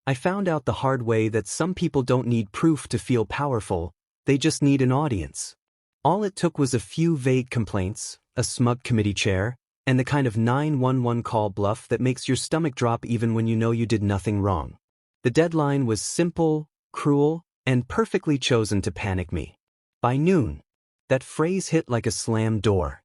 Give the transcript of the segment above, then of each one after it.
I found out the hard way that some people don't need proof to feel powerful, they just need an audience. All it took was a few vague complaints, a smug committee chair, and the kind of 911 call bluff that makes your stomach drop even when you know you did nothing wrong. The deadline was simple, cruel, and perfectly chosen to panic me. By noon, that phrase hit like a slammed door.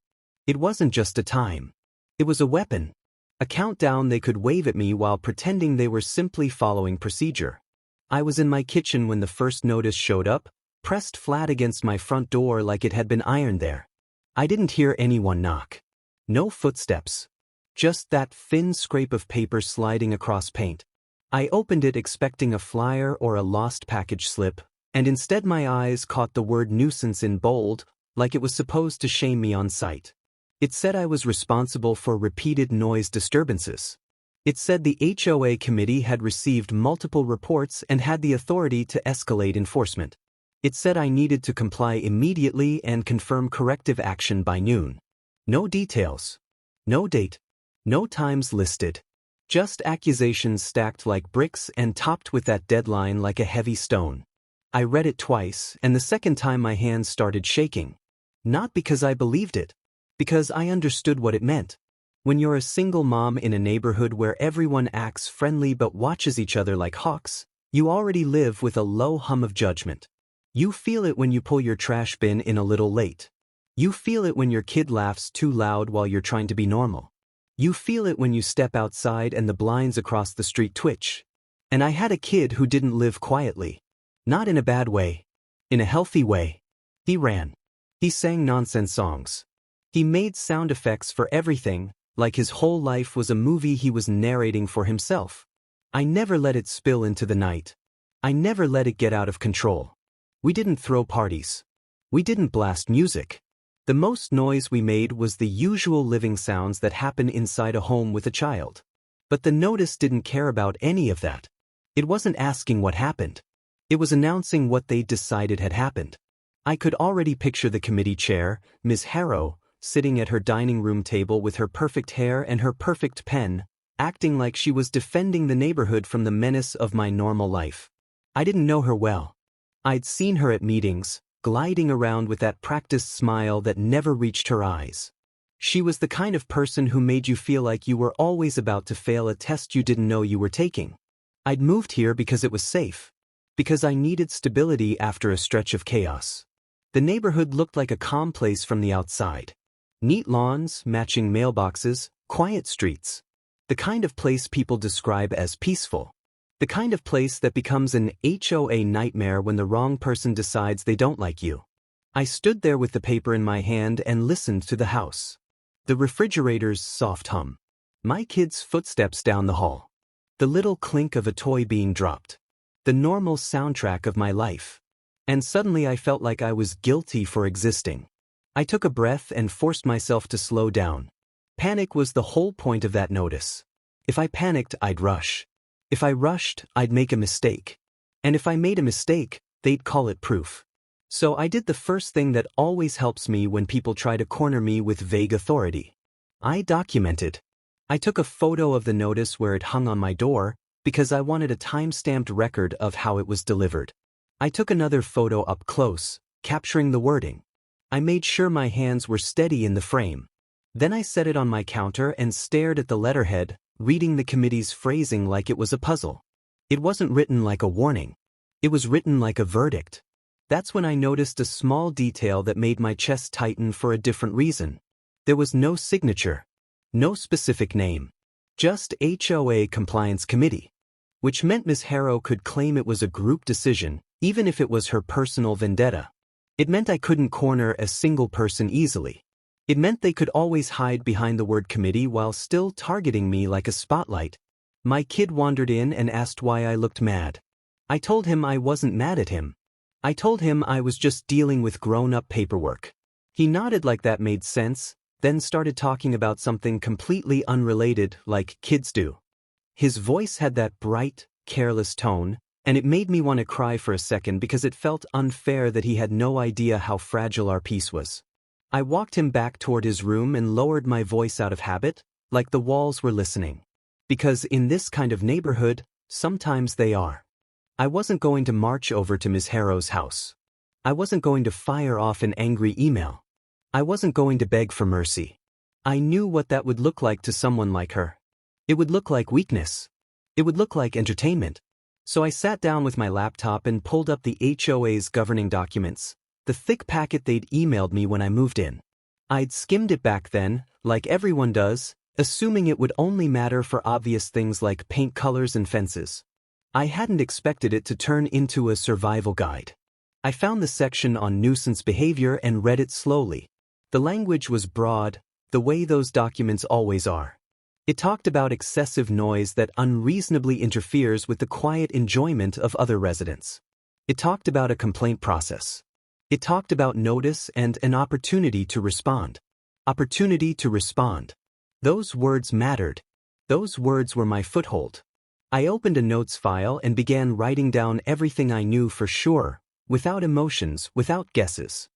It wasn't just a time. It was a weapon. A countdown they could wave at me while pretending they were simply following procedure. I was in my kitchen when the first notice showed up, pressed flat against my front door like it had been ironed there. I didn't hear anyone knock. No footsteps. Just that thin scrape of paper sliding across paint. I opened it expecting a flyer or a lost package slip, and instead my eyes caught the word nuisance in bold, like it was supposed to shame me on sight. It said I was responsible for repeated noise disturbances. It said the HOA committee had received multiple reports and had the authority to escalate enforcement. It said I needed to comply immediately and confirm corrective action by noon. No details. No date. No times listed. Just accusations stacked like bricks and topped with that deadline like a heavy stone. I read it twice, and the second time my hands started shaking. Not because I believed it. Because I understood what it meant. When you're a single mom in a neighborhood where everyone acts friendly but watches each other like hawks, you already live with a low hum of judgment. You feel it when you pull your trash bin in a little late. You feel it when your kid laughs too loud while you're trying to be normal. You feel it when you step outside and the blinds across the street twitch. And I had a kid who didn't live quietly. Not in a bad way. In a healthy way. He ran. He sang nonsense songs. He made sound effects for everything, like his whole life was a movie he was narrating for himself. I never let it spill into the night. I never let it get out of control. We didn't throw parties. We didn't blast music. The most noise we made was the usual living sounds that happen inside a home with a child. But the notice didn't care about any of that. It wasn't asking what happened. It was announcing what they decided had happened. I could already picture the committee chair, Ms. Harrow, sitting at her dining room table with her perfect hair and her perfect pen, acting like she was defending the neighborhood from the menace of my normal life. I didn't know her well. I'd seen her at meetings, gliding around with that practiced smile that never reached her eyes. She was the kind of person who made you feel like you were always about to fail a test you didn't know you were taking. I'd moved here because it was safe. Because I needed stability after a stretch of chaos. The neighborhood looked like a calm place from the outside. Neat lawns, matching mailboxes, quiet streets. The kind of place people describe as peaceful. The kind of place that becomes an HOA nightmare when the wrong person decides they don't like you. I stood there with the paper in my hand and listened to the house. The refrigerator's soft hum. My kid's footsteps down the hall. The little clink of a toy being dropped. The normal soundtrack of my life. And suddenly I felt like I was guilty for existing. I took a breath and forced myself to slow down. Panic was the whole point of that notice. If I panicked, I'd rush. If I rushed, I'd make a mistake. And if I made a mistake, they'd call it proof. So I did the first thing that always helps me when people try to corner me with vague authority. I documented. I took a photo of the notice where it hung on my door, because I wanted a time-stamped record of how it was delivered. I took another photo up close, capturing the wording. I made sure my hands were steady in the frame. Then I set it on my counter and stared at the letterhead, reading the committee's phrasing like it was a puzzle. It wasn't written like a warning. It was written like a verdict. That's when I noticed a small detail that made my chest tighten for a different reason. There was no signature. No specific name. Just HOA Compliance Committee. Which meant Ms. Harrow could claim it was a group decision, even if it was her personal vendetta. It meant I couldn't corner a single person easily. It meant they could always hide behind the word committee while still targeting me like a spotlight. My kid wandered in and asked why I looked mad. I told him I wasn't mad at him. I told him I was just dealing with grown-up paperwork. He nodded like that made sense, then started talking about something completely unrelated like kids do. His voice had that bright, careless tone, and it made me want to cry for a second because it felt unfair that he had no idea how fragile our peace was. I walked him back toward his room and lowered my voice out of habit, like the walls were listening. Because in this kind of neighborhood, Sometimes they are. I wasn't going to march over to Ms. Harrow's house. I wasn't going to fire off an angry email. I wasn't going to beg for mercy. I knew what that would look like to someone like her. It would look like weakness. It would look like entertainment. So I sat down with my laptop and pulled up the HOA's governing documents, the thick packet they'd emailed me when I moved in. I'd skimmed it back then, like everyone does, assuming it would only matter for obvious things like paint colors and fences. I hadn't expected it to turn into a survival guide. I found the section on nuisance behavior and read it slowly. The language was broad, the way those documents always are. It talked about excessive noise that unreasonably interferes with the quiet enjoyment of other residents. It talked about a complaint process. It talked about notice and an opportunity to respond. Opportunity to respond. Those words mattered. Those words were my foothold. I opened a notes file and began writing down everything I knew for sure, without emotions, without guesses.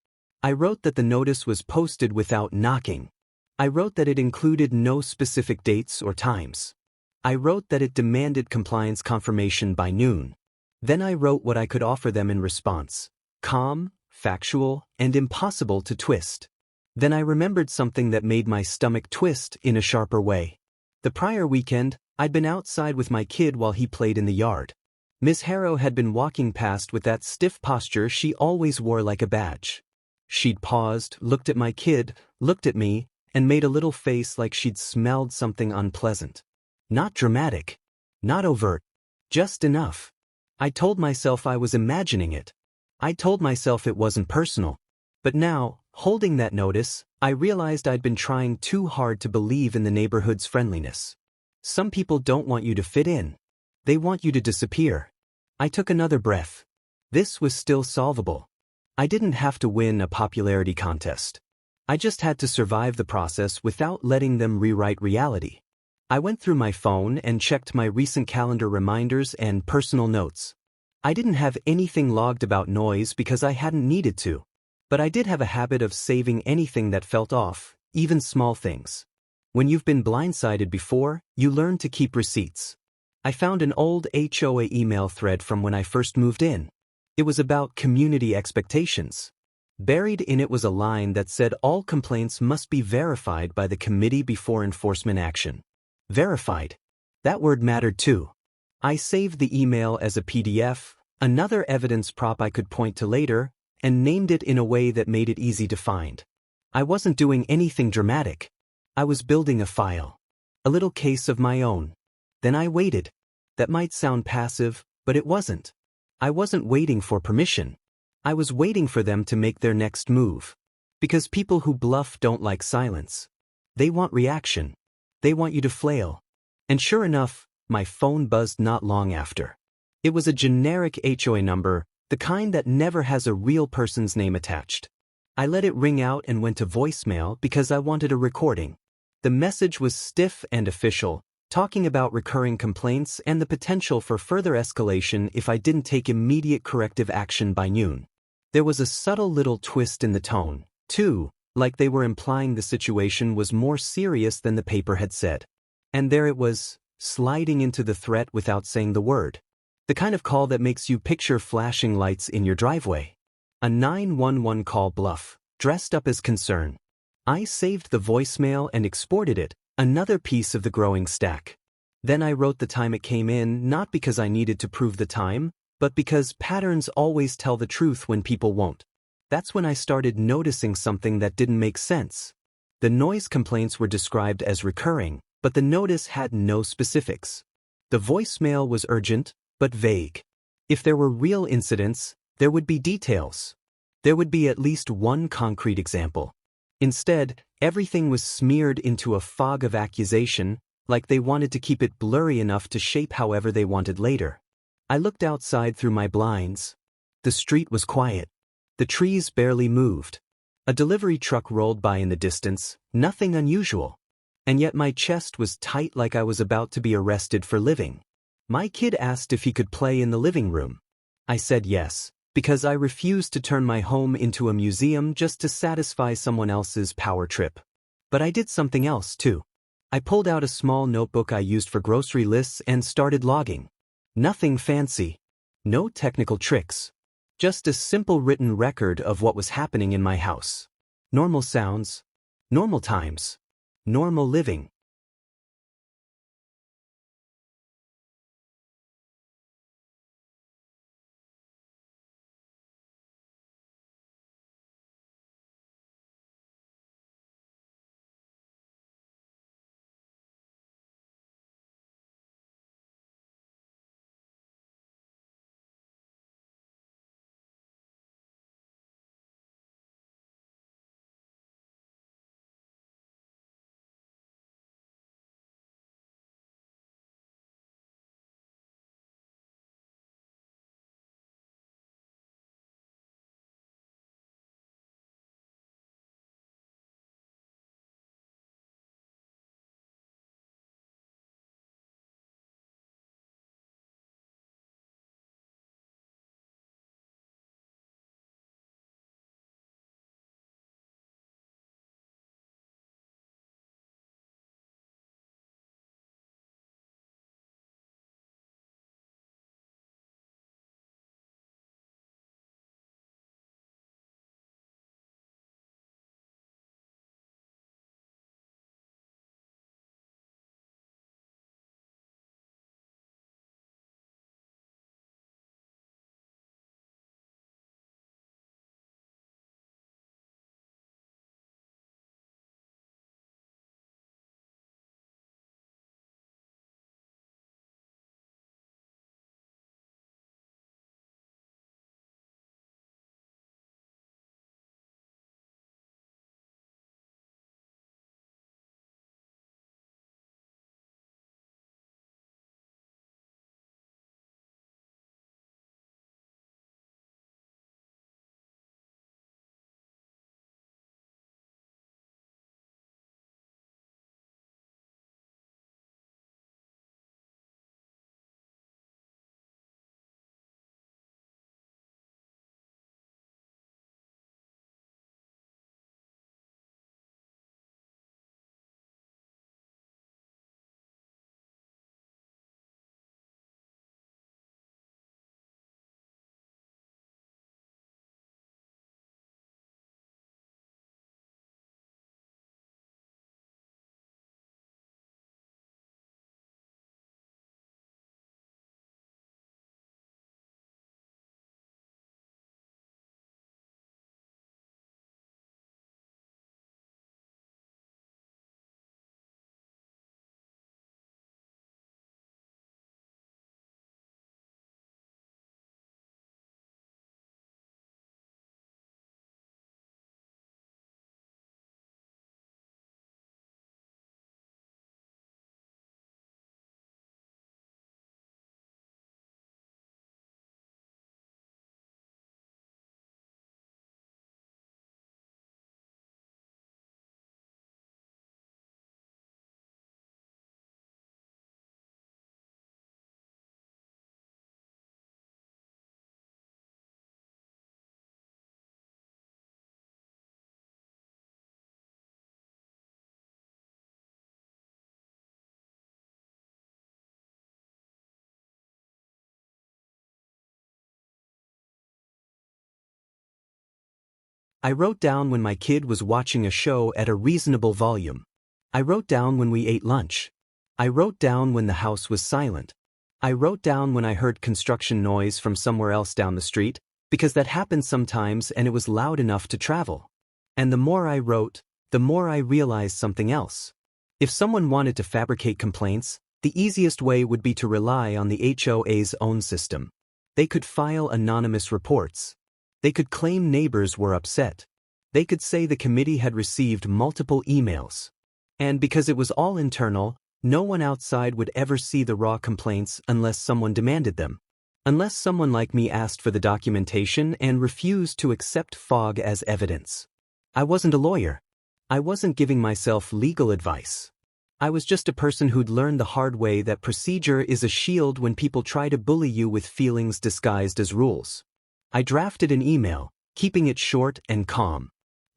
I wrote that the notice was posted without knocking. I wrote that it included no specific dates or times. I wrote that it demanded compliance confirmation by noon. Then I wrote what I could offer them in response. Calm, factual, and impossible to twist. Then I remembered something that made my stomach twist in a sharper way. The prior weekend, I'd been outside with my kid while he played in the yard. Miss Harrow had been walking past with that stiff posture she always wore like a badge. She'd paused, looked at my kid, looked at me, and made a little face like she'd smelled something unpleasant. Not dramatic. Not overt. Just enough. I told myself I was imagining it. I told myself it wasn't personal. But now, holding that notice, I realized I'd been trying too hard to believe in the neighborhood's friendliness. Some people don't want you to fit in. They want you to disappear. I took another breath. This was still solvable. I didn't have to win a popularity contest. I just had to survive the process without letting them rewrite reality. I went through my phone and checked my recent calendar reminders and personal notes. I didn't have anything logged about noise because I hadn't needed to. But I did have a habit of saving anything that felt off, even small things. When you've been blindsided before, you learn to keep receipts. I found an old HOA email thread from when I first moved in. It was about community expectations. Buried in it was a line that said all complaints must be verified by the committee before enforcement action. Verified. That word mattered too. I saved the email as a PDF, another evidence prop I could point to later, and named it in a way that made it easy to find. I wasn't doing anything dramatic. I was building a file. A little case of my own. Then I waited. That might sound passive, but it wasn't. I wasn't waiting for permission. I was waiting for them to make their next move. Because people who bluff don't like silence. They want reaction. They want you to flail. And sure enough, my phone buzzed not long after. It was a generic HOA number, the kind that never has a real person's name attached. I let it ring out and went to voicemail because I wanted a recording. The message was stiff and official, talking about recurring complaints and the potential for further escalation if I didn't take immediate corrective action by noon. There was a subtle little twist in the tone, too, like they were implying the situation was more serious than the paper had said. And there it was, sliding into the threat without saying the word. The kind of call that makes you picture flashing lights in your driveway. A 911 call bluff, dressed up as concern. I saved the voicemail and exported it, another piece of the growing stack. Then I wrote the time it came in, not because I needed to prove the time, but because patterns always tell the truth when people won't. That's when I started noticing something that didn't make sense. The noise complaints were described as recurring, but the notice had no specifics. The voicemail was urgent, but vague. If there were real incidents, there would be details. There would be at least one concrete example. Instead, everything was smeared into a fog of accusation, like they wanted to keep it blurry enough to shape however they wanted later. I looked outside through my blinds. The street was quiet. The trees barely moved. A delivery truck rolled by in the distance, nothing unusual. And yet my chest was tight like I was about to be arrested for living. My kid asked if he could play in the living room. I said yes, because I refused to turn my home into a museum just to satisfy someone else's power trip. But I did something else too. I pulled out a small notebook I used for grocery lists and started logging. Nothing fancy. No technical tricks. Just a simple written record of what was happening in my house. Normal sounds. Normal times. Normal living. I wrote down when my kid was watching a show at a reasonable volume. I wrote down when we ate lunch. I wrote down when the house was silent. I wrote down when I heard construction noise from somewhere else down the street, because that happens sometimes and it was loud enough to travel. And the more I wrote, the more I realized something else. If someone wanted to fabricate complaints, the easiest way would be to rely on the HOA's own system. They could file anonymous reports. They could claim neighbors were upset. They could say the committee had received multiple emails. And because it was all internal, no one outside would ever see the raw complaints unless someone demanded them. Unless someone like me asked for the documentation and refused to accept fog as evidence. I wasn't a lawyer. I wasn't giving myself legal advice. I was just a person who'd learned the hard way that procedure is a shield when people try to bully you with feelings disguised as rules. I drafted an email, keeping it short and calm.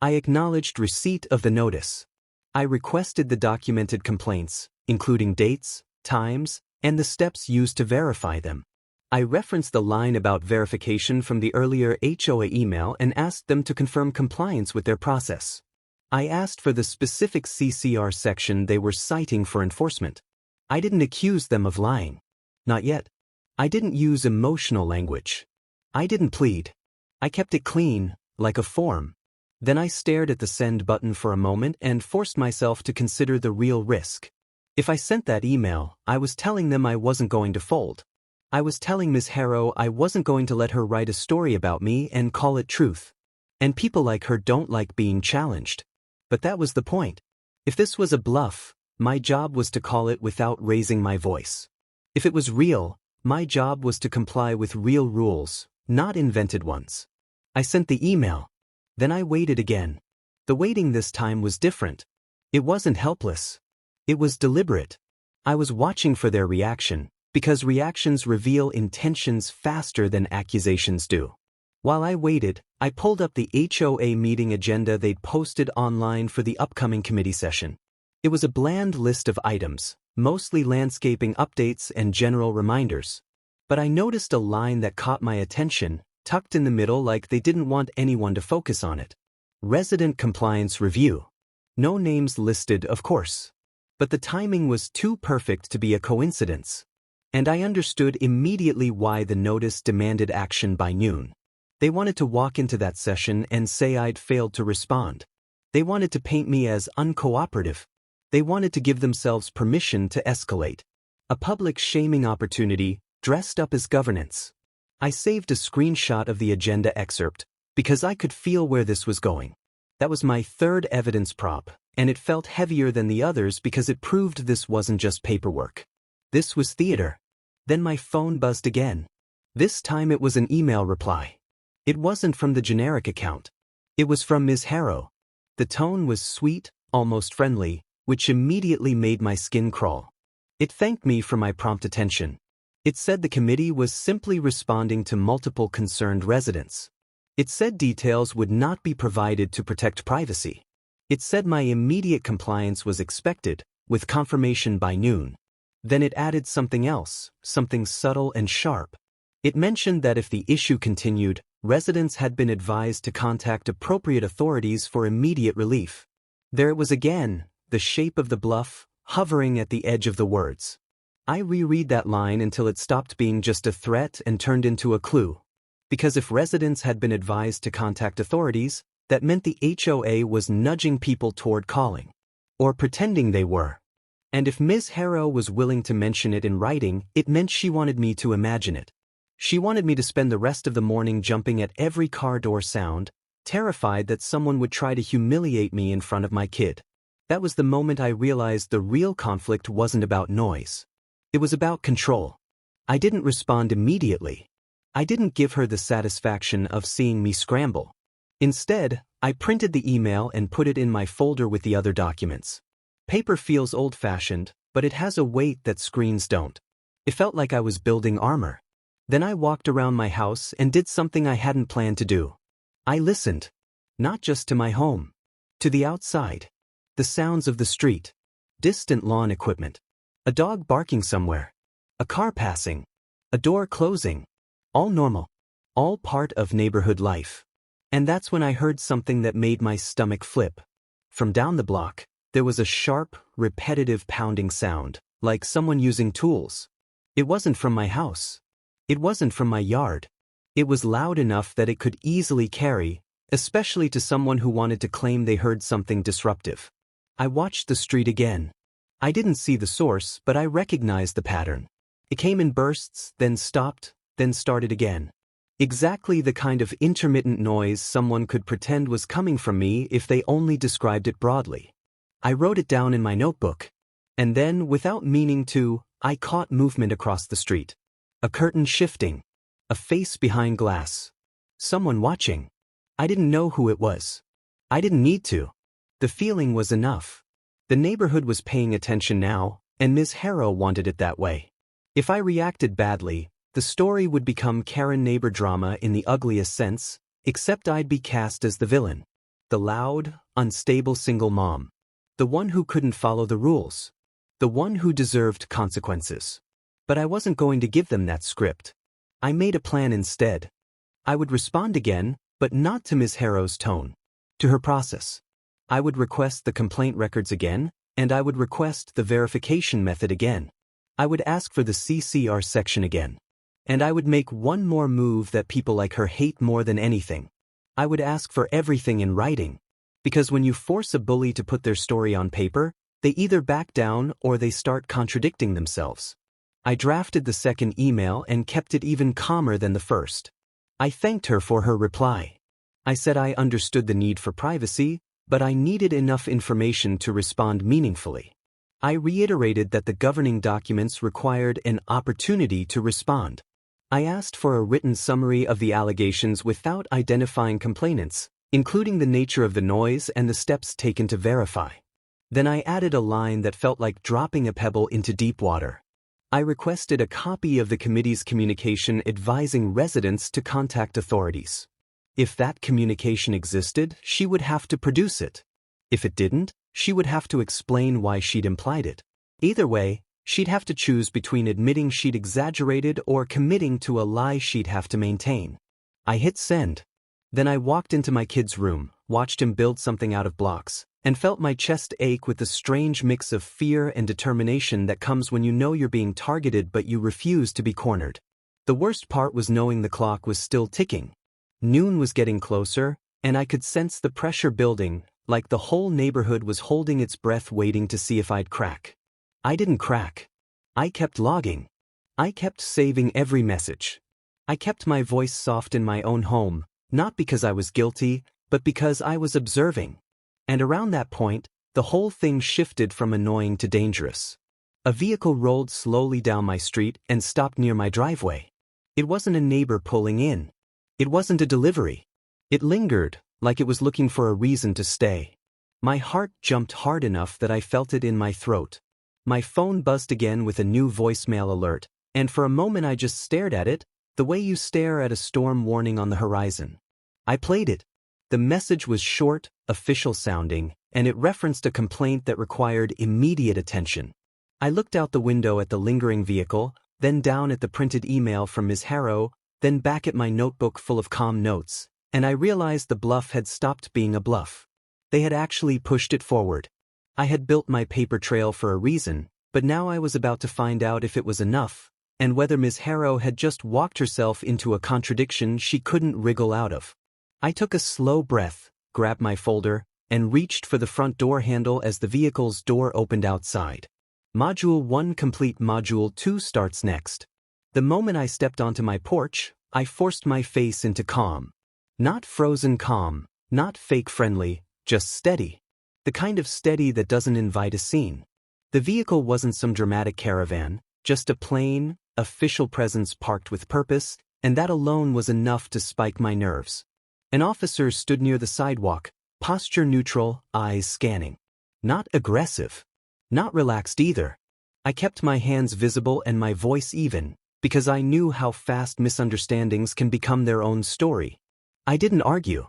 I acknowledged receipt of the notice. I requested the documented complaints, including dates, times, and the steps used to verify them. I referenced the line about verification from the earlier HOA email and asked them to confirm compliance with their process. I asked for the specific CCR section they were citing for enforcement. I didn't accuse them of lying. Not yet. I didn't use emotional language. I didn't plead. I kept it clean, like a form. Then I stared at the send button for a moment and forced myself to consider the real risk. If I sent that email, I was telling them I wasn't going to fold. I was telling Ms. Harrow I wasn't going to let her write a story about me and call it truth. And people like her don't like being challenged. But that was the point. If this was a bluff, my job was to call it without raising my voice. If it was real, my job was to comply with real rules, not invented ones. I sent the email. Then I waited again. The waiting this time was different. It wasn't helpless. It was deliberate. I was watching for their reaction, because reactions reveal intentions faster than accusations do. While I waited, I pulled up the HOA meeting agenda they'd posted online for the upcoming committee session. It was a bland list of items, mostly landscaping updates and general reminders. But I noticed a line that caught my attention, tucked in the middle like they didn't want anyone to focus on it. Resident Compliance Review. No names listed, of course. But the timing was too perfect to be a coincidence. And I understood immediately why the notice demanded action by noon. They wanted to walk into that session and say I'd failed to respond. They wanted to paint me as uncooperative. They wanted to give themselves permission to escalate. A public shaming opportunity, dressed up as governance. I saved a screenshot of the agenda excerpt, because I could feel where this was going. That was my third evidence prop, and it felt heavier than the others because it proved this wasn't just paperwork. This was theater. Then my phone buzzed again. This time it was an email reply. It wasn't from the generic account. It was from Ms. Harrow. The tone was sweet, almost friendly, which immediately made my skin crawl. It thanked me for my prompt attention. It said the committee was simply responding to multiple concerned residents. It said details would not be provided to protect privacy. It said my immediate compliance was expected, with confirmation by noon. Then it added something else, something subtle and sharp. It mentioned that if the issue continued, residents had been advised to contact appropriate authorities for immediate relief. There it was again, the shape of the bluff, hovering at the edge of the words. I reread that line until it stopped being just a threat and turned into a clue. Because if residents had been advised to contact authorities, that meant the HOA was nudging people toward calling. Or pretending they were. And if Ms. Harrow was willing to mention it in writing, it meant she wanted me to imagine it. She wanted me to spend the rest of the morning jumping at every car door sound, terrified that someone would try to humiliate me in front of my kid. That was the moment I realized the real conflict wasn't about noise. It was about control. I didn't respond immediately. I didn't give her the satisfaction of seeing me scramble. Instead, I printed the email and put it in my folder with the other documents. Paper feels old-fashioned, but it has a weight that screens don't. It felt like I was building armor. Then I walked around my house and did something I hadn't planned to do. I listened. Not just to my home. To the outside. The sounds of the street. Distant lawn equipment. A dog barking somewhere. A car passing. A door closing. All normal. All part of neighborhood life. And that's when I heard something that made my stomach flip. From down the block, there was a sharp, repetitive pounding sound, like someone using tools. It wasn't from my house. It wasn't from my yard. It was loud enough that it could easily carry, especially to someone who wanted to claim they heard something disruptive. I watched the street again. I didn't see the source, but I recognized the pattern. It came in bursts, then stopped, then started again. Exactly the kind of intermittent noise someone could pretend was coming from me if they only described it broadly. I wrote it down in my notebook. And then, without meaning to, I caught movement across the street. A curtain shifting. A face behind glass. Someone watching. I didn't know who it was. I didn't need to. The feeling was enough. The neighborhood was paying attention now, and Ms. Harrow wanted it that way. If I reacted badly, the story would become Karen neighbor drama in the ugliest sense, except I'd be cast as the villain. The loud, unstable single mom. The one who couldn't follow the rules. The one who deserved consequences. But I wasn't going to give them that script. I made a plan instead. I would respond again, but not to Ms. Harrow's tone. To her process. I would request the complaint records again, and I would request the verification method again. I would ask for the CCR section again. And I would make one more move that people like her hate more than anything. I would ask for everything in writing. Because when you force a bully to put their story on paper, they either back down or they start contradicting themselves. I drafted the second email and kept it even calmer than the first. I thanked her for her reply. I said I understood the need for privacy, but I needed enough information to respond meaningfully. I reiterated that the governing documents required an opportunity to respond. I asked for a written summary of the allegations without identifying complainants, including the nature of the noise and the steps taken to verify. Then I added a line that felt like dropping a pebble into deep water. I requested a copy of the committee's communication advising residents to contact authorities. If that communication existed, she would have to produce it. If it didn't, she would have to explain why she'd implied it. Either way, she'd have to choose between admitting she'd exaggerated or committing to a lie she'd have to maintain. I hit send. Then I walked into my kid's room, watched him build something out of blocks, and felt my chest ache with the strange mix of fear and determination that comes when you know you're being targeted but you refuse to be cornered. The worst part was knowing the clock was still ticking. Noon was getting closer, and I could sense the pressure building, like the whole neighborhood was holding its breath waiting to see if I'd crack. I didn't crack. I kept logging. I kept saving every message. I kept my voice soft in my own home, not because I was guilty, but because I was observing. And around that point, the whole thing shifted from annoying to dangerous. A vehicle rolled slowly down my street and stopped near my driveway. It wasn't a neighbor pulling in. It wasn't a delivery. It lingered, like it was looking for a reason to stay. My heart jumped hard enough that I felt it in my throat. My phone buzzed again with a new voicemail alert, and for a moment I just stared at it, the way you stare at a storm warning on the horizon. I played it. The message was short, official sounding, and it referenced a complaint that required immediate attention. I looked out the window at the lingering vehicle, then down at the printed email from Ms. Harrow, then back at my notebook full of calm notes, and I realized the bluff had stopped being a bluff. They had actually pushed it forward. I had built my paper trail for a reason, but now I was about to find out if it was enough, and whether Ms. Harrow had just walked herself into a contradiction she couldn't wriggle out of. I took a slow breath, grabbed my folder, and reached for the front door handle as the vehicle's door opened outside. Module 1 complete. Module 2 starts next. The moment I stepped onto my porch, I forced my face into calm. Not frozen calm, not fake friendly, just steady. The kind of steady that doesn't invite a scene. The vehicle wasn't some dramatic caravan, just a plain, official presence parked with purpose, and that alone was enough to spike my nerves. An officer stood near the sidewalk, posture neutral, eyes scanning. Not aggressive. Not relaxed either. I kept my hands visible and my voice even, because I knew how fast misunderstandings can become their own story. I didn't argue.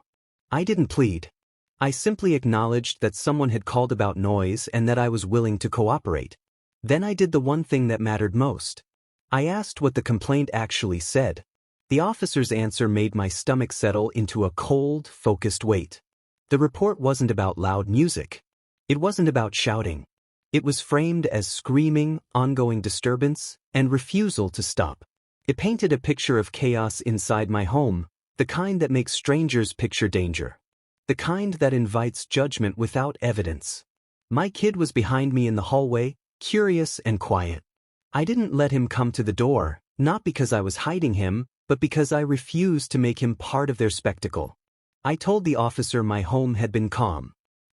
I didn't plead. I simply acknowledged that someone had called about noise and that I was willing to cooperate. Then I did the one thing that mattered most. I asked what the complaint actually said. The officer's answer made my stomach settle into a cold, focused weight. The report wasn't about loud music. It wasn't about shouting. It was framed as screaming, ongoing disturbance, and refusal to stop. It painted a picture of chaos inside my home, the kind that makes strangers picture danger. The kind that invites judgment without evidence. My kid was behind me in the hallway, curious and quiet. I didn't let him come to the door, not because I was hiding him, but because I refused to make him part of their spectacle. I told the officer my home had been calm.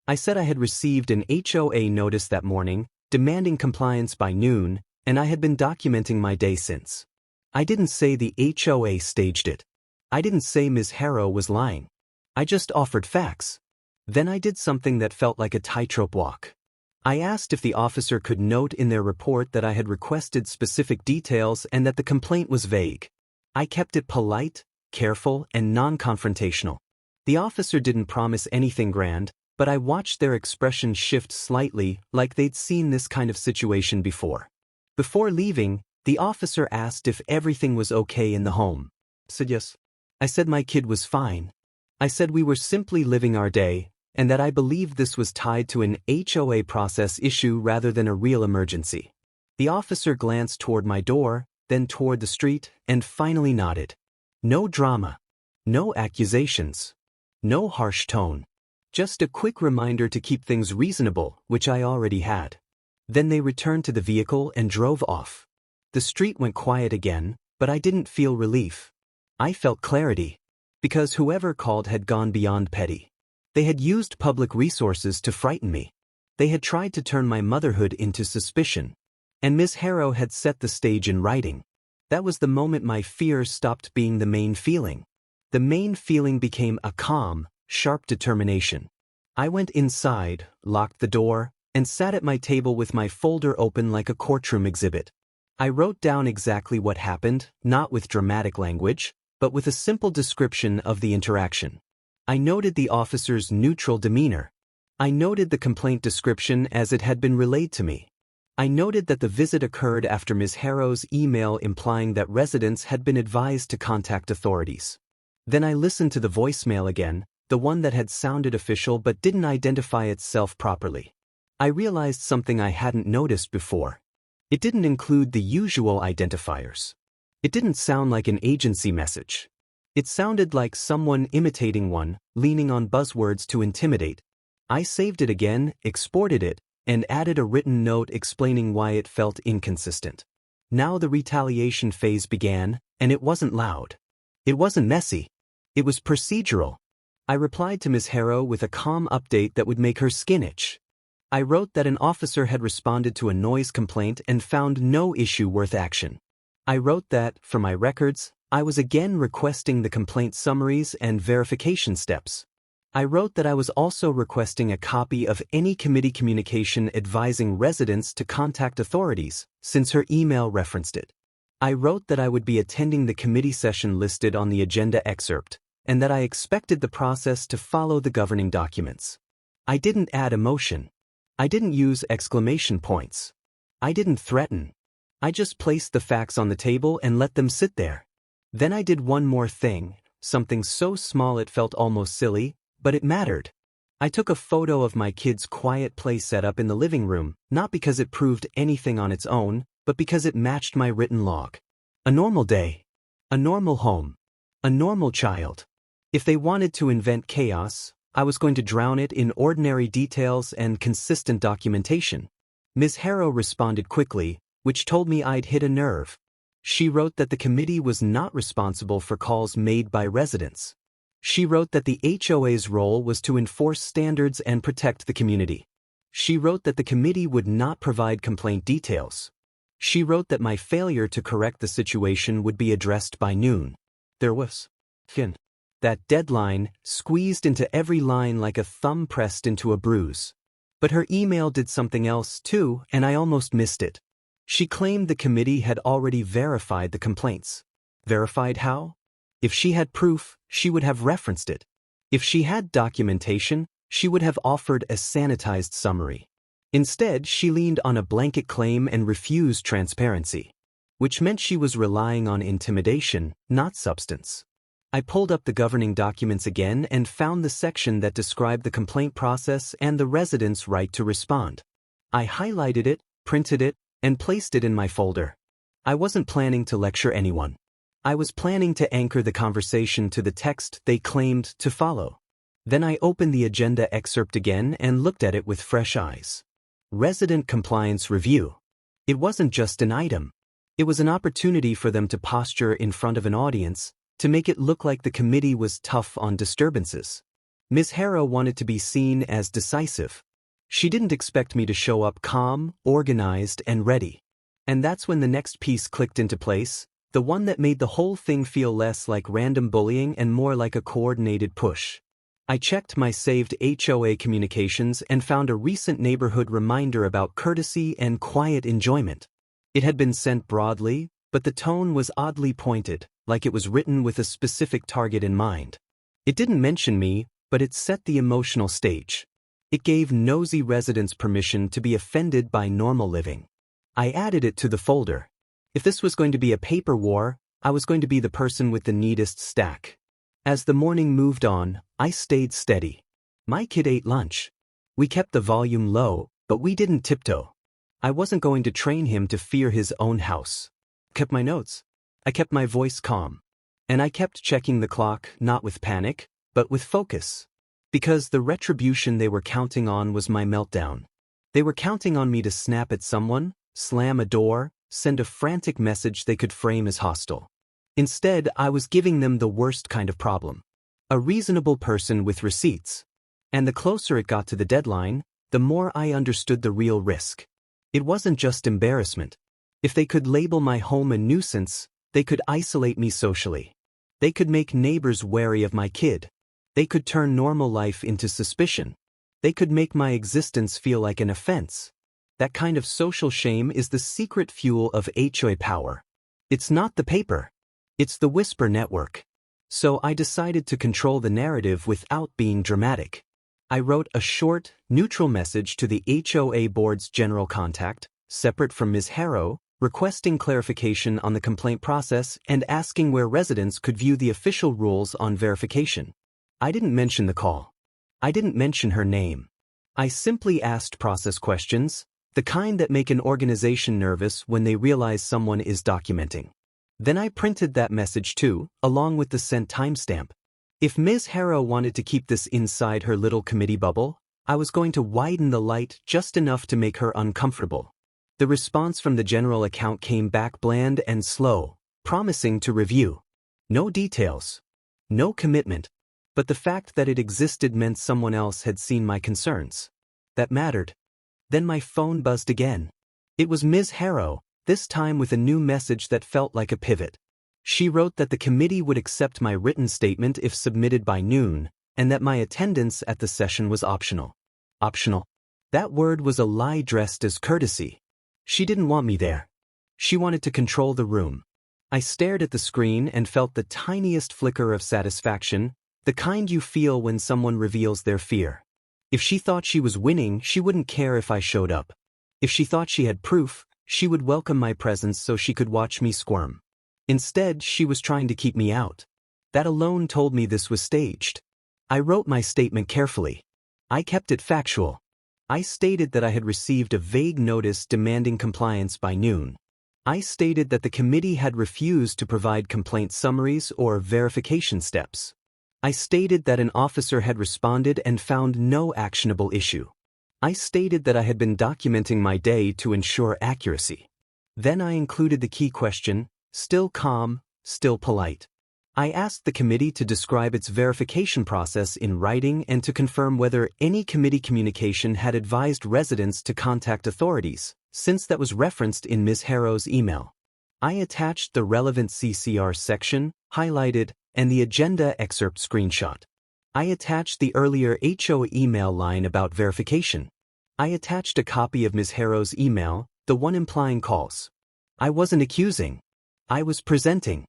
I said I had received an HOA notice that morning, demanding compliance by noon, and I had been documenting my day since. I didn't say the HOA staged it. I didn't say Ms. Harrow was lying. I just offered facts. Then I did something that felt like a tightrope walk. I asked if the officer could note in their report that I had requested specific details and that the complaint was vague. I kept it polite, careful, and non-confrontational. The officer didn't promise anything grand, but I watched their expression shift slightly, like they'd seen this kind of situation before. Before leaving, The officer asked if everything was okay in the home. Said yes. I said my kid was fine. I said we were simply living our day, and that I believed this was tied to an HOA process issue rather than a real emergency. The officer glanced toward my door, then toward the street, and finally nodded. No drama. No accusations. No harsh tone. Just a quick reminder to keep things reasonable, which I already had. Then they returned to the vehicle and drove off. The street went quiet again, but I didn't feel relief. I felt clarity. Because whoever called had gone beyond petty. They had used public resources to frighten me. They had tried to turn my motherhood into suspicion. And Ms. Harrow had set the stage in writing. That was the moment my fear stopped being the main feeling. The main feeling became a calm, sharp determination. I went inside, locked the door, and sat at my table with my folder open like a courtroom exhibit. I wrote down exactly what happened, not with dramatic language, but with a simple description of the interaction. I noted the officer's neutral demeanor. I noted the complaint description as it had been relayed to me. I noted that the visit occurred after Ms. Harrow's email implying that residents had been advised to contact authorities. Then I listened to the voicemail again, the one that had sounded official but didn't identify itself properly. I realized something I hadn't noticed before. It didn't include the usual identifiers. It didn't sound like an agency message. It sounded like someone imitating one, leaning on buzzwords to intimidate. I saved it again, exported it, and added a written note explaining why it felt inconsistent. Now the retaliation phase began, and it wasn't loud. It wasn't messy. It was procedural. I replied to Ms. Harrow with a calm update that would make her skin itch. I wrote that an officer had responded to a noise complaint and found no issue worth action. I wrote that, for my records, I was again requesting the complaint summaries and verification steps. I wrote that I was also requesting a copy of any committee communication advising residents to contact authorities, since her email referenced it. I wrote that I would be attending the committee session listed on the agenda excerpt, and that I expected the process to follow the governing documents. I didn't add emotion. I didn't use exclamation points. I didn't threaten. I just placed the facts on the table and let them sit there. Then I did one more thing, something so small it felt almost silly, but it mattered. I took a photo of my kid's quiet play setup in the living room, not because it proved anything on its own, but because it matched my written log. A normal day. A normal home. A normal child. If they wanted to invent chaos, I was going to drown it in ordinary details and consistent documentation. Ms. Harrow responded quickly, which told me I'd hit a nerve. She wrote that the committee was not responsible for calls made by residents. She wrote that the HOA's role was to enforce standards and protect the community. She wrote that the committee would not provide complaint details. She wrote that my failure to correct the situation would be addressed by noon. There was that deadline, squeezed into every line like a thumb pressed into a bruise. But her email did something else too, and I almost missed it. She claimed the committee had already verified the complaints. Verified how? If she had proof, she would have referenced it. If she had documentation, she would have offered a sanitized summary. Instead, she leaned on a blanket claim and refused transparency, which meant she was relying on intimidation, not substance. I pulled up the governing documents again and found the section that described the complaint process and the residents' right to respond. I highlighted it, printed it, and placed it in my folder. I wasn't planning to lecture anyone. I was planning to anchor the conversation to the text they claimed to follow. Then I opened the agenda excerpt again and looked at it with fresh eyes. Resident Compliance Review. It wasn't just an item. It was an opportunity for them to posture in front of an audience, to make it look like the committee was tough on disturbances. Ms. Harrow wanted to be seen as decisive. She didn't expect me to show up calm, organized, and ready. And that's when the next piece clicked into place, the one that made the whole thing feel less like random bullying and more like a coordinated push. I checked my saved HOA communications and found a recent neighborhood reminder about courtesy and quiet enjoyment. It had been sent broadly, but the tone was oddly pointed, like it was written with a specific target in mind. It didn't mention me, but it set the emotional stage. It gave nosy residents permission to be offended by normal living. I added it to the folder. If this was going to be a paper war, I was going to be the person with the neatest stack. As the morning moved on, I stayed steady. My kid ate lunch. We kept the volume low, but we didn't tiptoe. I wasn't going to train him to fear his own house. Kept my notes. I kept my voice calm. And I kept checking the clock, not with panic, but with focus. Because the retribution they were counting on was my meltdown. They were counting on me to snap at someone, slam a door, send a frantic message they could frame as hostile. Instead, I was giving them the worst kind of problem. A reasonable person with receipts. And the closer it got to the deadline, the more I understood the real risk. It wasn't just embarrassment. If they could label my home a nuisance, they could isolate me socially. They could make neighbors wary of my kid. They could turn normal life into suspicion. They could make my existence feel like an offense. That kind of social shame is the secret fuel of HOA power. It's not the paper. It's the whisper network. So I decided to control the narrative without being dramatic. I wrote a short, neutral message to the HOA board's general contact, separate from Ms. Harrow, requesting clarification on the complaint process and asking where residents could view the official rules on verification. I didn't mention the call. I didn't mention her name. I simply asked process questions, the kind that make an organization nervous when they realize someone is documenting. Then I printed that message too, along with the sent timestamp. If Ms. Harrow wanted to keep this inside her little committee bubble, I was going to widen the light just enough to make her uncomfortable. The response from the general account came back bland and slow, promising to review. No details. No commitment. But the fact that it existed meant someone else had seen my concerns. That mattered. Then my phone buzzed again. It was Ms. Harrow, this time with a new message that felt like a pivot. She wrote that the committee would accept my written statement if submitted by noon, and that my attendance at the session was optional. Optional. That word was a lie dressed as courtesy. She didn't want me there. She wanted to control the room. I stared at the screen and felt the tiniest flicker of satisfaction, the kind you feel when someone reveals their fear. If she thought she was winning, she wouldn't care if I showed up. If she thought she had proof, she would welcome my presence so she could watch me squirm. Instead, she was trying to keep me out. That alone told me this was staged. I wrote my statement carefully. I kept it factual. I stated that I had received a vague notice demanding compliance by noon. I stated that the committee had refused to provide complaint summaries or verification steps. I stated that an officer had responded and found no actionable issue. I stated that I had been documenting my day to ensure accuracy. Then I included the key question, still calm, still polite. I asked the committee to describe its verification process in writing and to confirm whether any committee communication had advised residents to contact authorities, since that was referenced in Ms. Harrow's email. I attached the relevant CCR section, highlighted, and the agenda excerpt screenshot. I attached the earlier HOA email line about verification. I attached a copy of Ms. Harrow's email, the one implying calls. I wasn't accusing. I was presenting.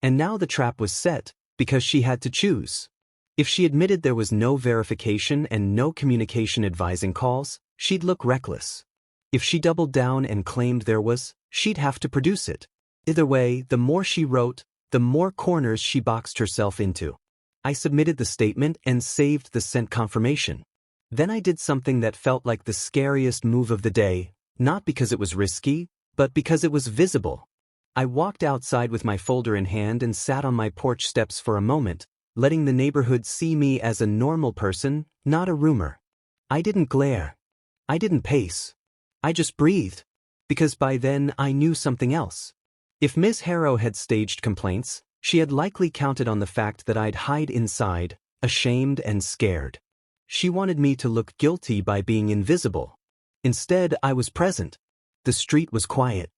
And now the trap was set, because she had to choose. If she admitted there was no verification and no communication advising calls, she'd look reckless. If she doubled down and claimed there was, she'd have to produce it. Either way, the more she wrote, the more corners she boxed herself into. I submitted the statement and saved the sent confirmation. Then I did something that felt like the scariest move of the day, not because it was risky, but because it was visible. I walked outside with my folder in hand and sat on my porch steps for a moment, letting the neighborhood see me as a normal person, not a rumor. I didn't glare. I didn't pace. I just breathed. Because by then I knew something else. If Ms. Harrow had staged complaints, she had likely counted on the fact that I'd hide inside, ashamed and scared. She wanted me to look guilty by being invisible. Instead, I was present. The street was quiet.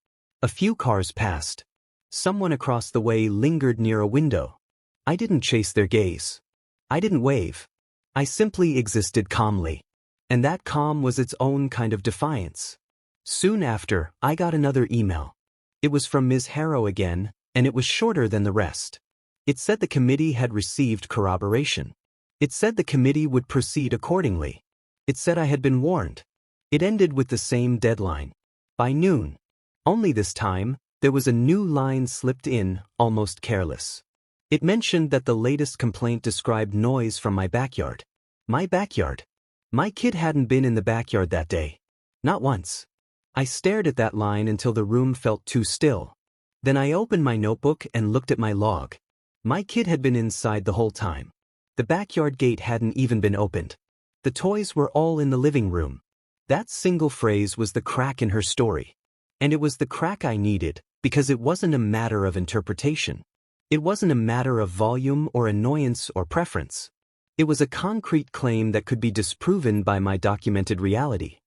A few cars passed. Someone across the way lingered near a window. I didn't chase their gaze. I didn't wave. I simply existed calmly. And that calm was its own kind of defiance. Soon after, I got another email. It was from Ms. Harrow again, and it was shorter than the rest. It said the committee had received corroboration. It said the committee would proceed accordingly. It said I had been warned. It ended with the same deadline. By noon. Only this time, There was a new line slipped in, almost careless. It mentioned that the latest complaint described noise from my backyard. My backyard. My kid hadn't been in the backyard that day. Not once. I stared at that line until the room felt too still. Then I opened my notebook and looked at my log. My kid had been inside the whole time. The backyard gate hadn't even been opened. The toys were all in the living room. That single phrase was the crack in her story. And it was the crack I needed, because it wasn't a matter of interpretation. It wasn't a matter of volume or annoyance or preference. It was a concrete claim that could be disproven by my documented reality.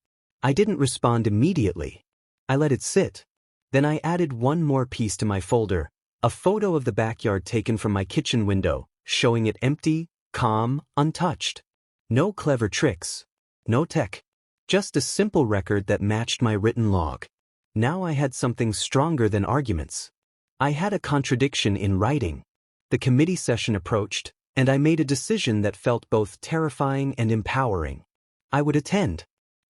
I didn't respond immediately. I let it sit. Then I added one more piece to my folder, a photo of the backyard taken from my kitchen window, showing it empty, calm, untouched. No clever tricks. No tech. Just a simple record that matched my written log. Now I had something stronger than arguments. I had a contradiction in writing. The committee session approached, and I made a decision that felt both terrifying and empowering. I would attend.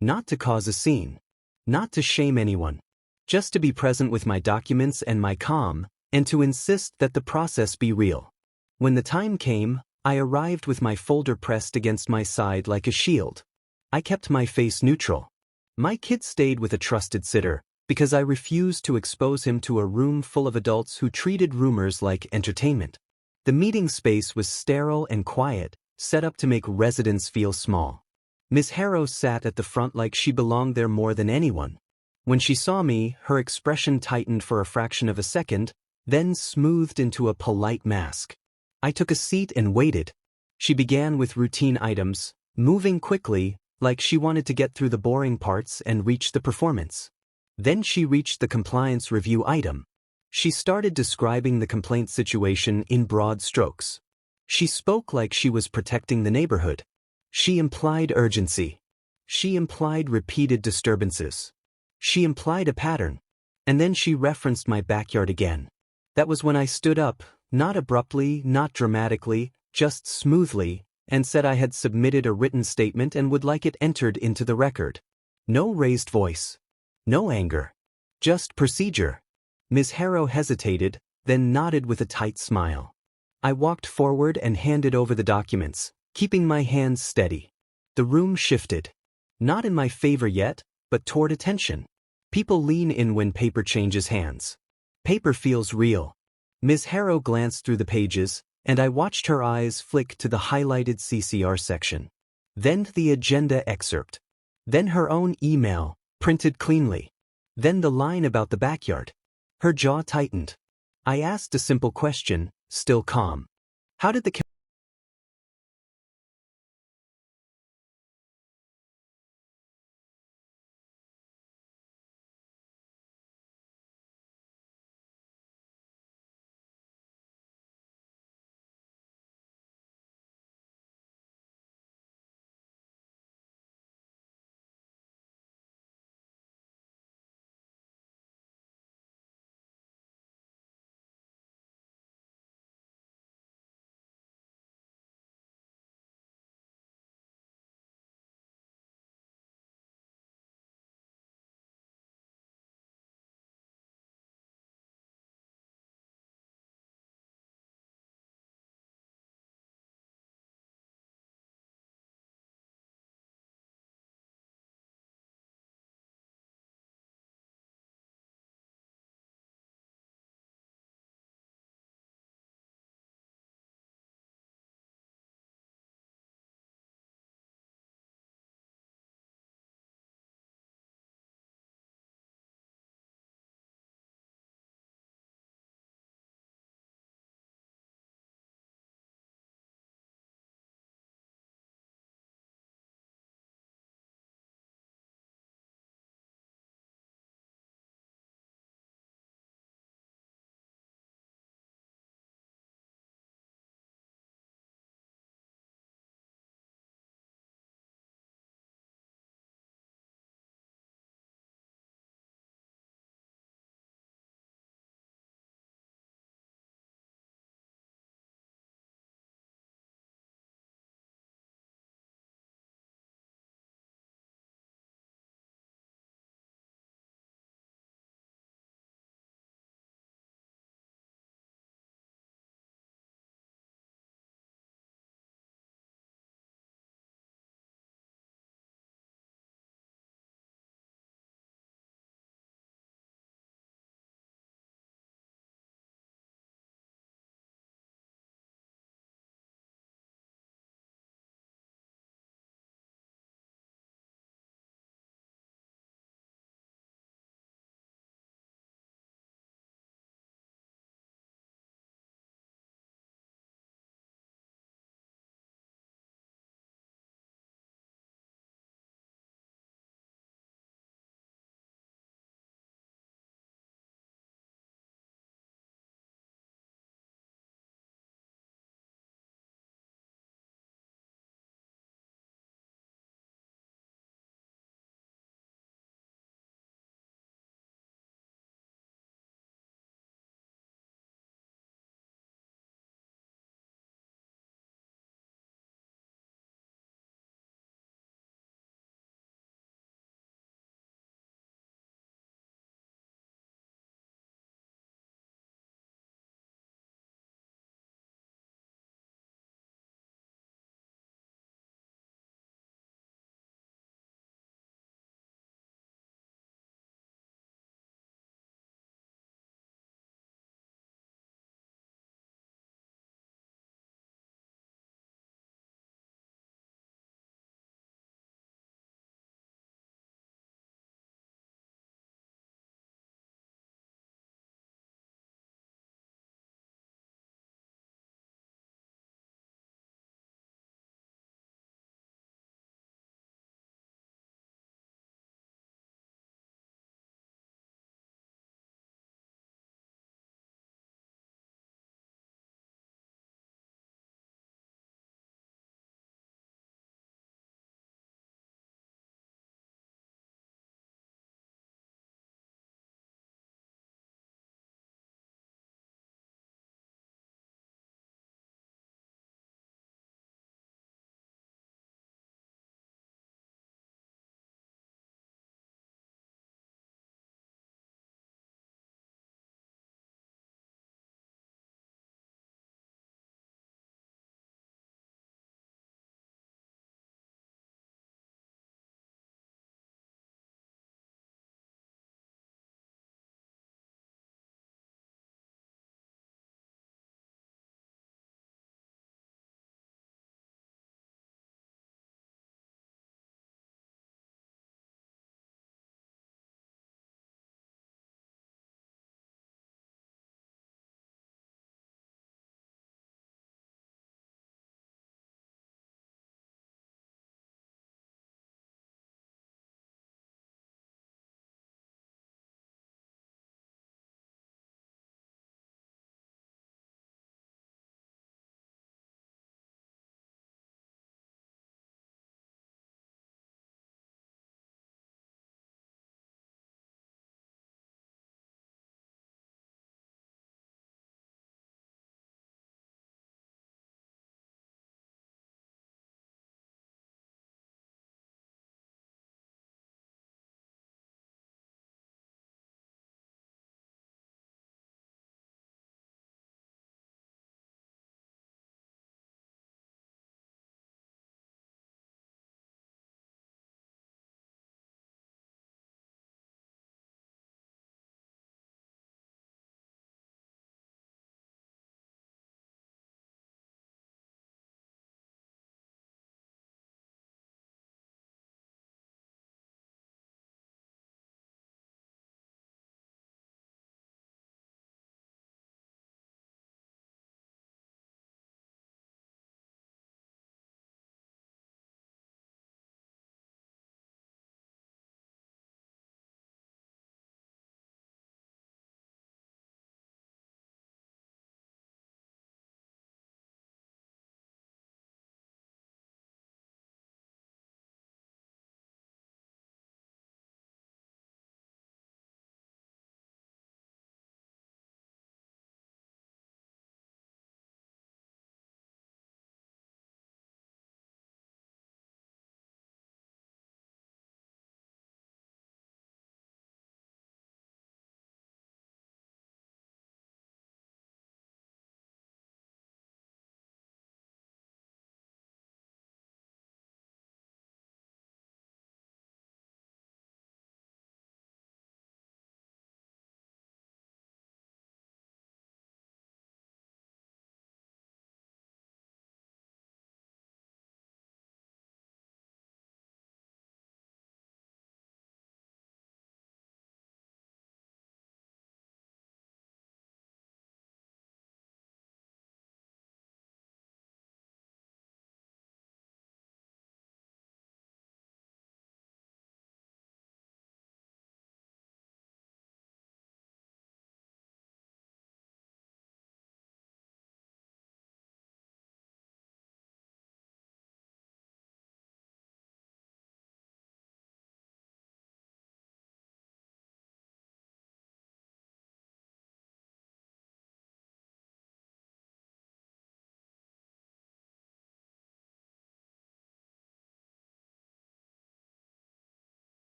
Not to cause a scene. Not to shame anyone. Just to be present with my documents and my calm, and to insist that the process be real. When the time came, I arrived with my folder pressed against my side like a shield. I kept my face neutral. My kid stayed with a trusted sitter, because I refused to expose him to a room full of adults who treated rumors like entertainment. The meeting space was sterile and quiet, set up to make residents feel small. Miss Harrow sat at the front like she belonged there more than anyone. When she saw me, her expression tightened for a fraction of a second, then smoothed into a polite mask. I took a seat and waited. She began with routine items, moving quickly, like she wanted to get through the boring parts and reach the performance. Then she reached the compliance review item. She started describing the complaint situation in broad strokes. She spoke like she was protecting the neighborhood. She implied urgency. She implied repeated disturbances. She implied a pattern. And then she referenced my backyard again. That was when I stood up, not abruptly, not dramatically, just smoothly, and said I had submitted a written statement and would like it entered into the record. No raised voice. No anger. Just procedure. Ms. Harrow hesitated, then nodded with a tight smile. I walked forward and handed over the documents, keeping my hands steady. The room shifted. Not in my favor yet, but toward attention. People lean in when paper changes hands. Paper feels real. Ms. Harrow glanced through the pages, and I watched her eyes flick to the highlighted CCR section. Then the agenda excerpt. Then her own email, printed cleanly. Then the line about the backyard. Her jaw tightened. I asked a simple question, still calm. How did the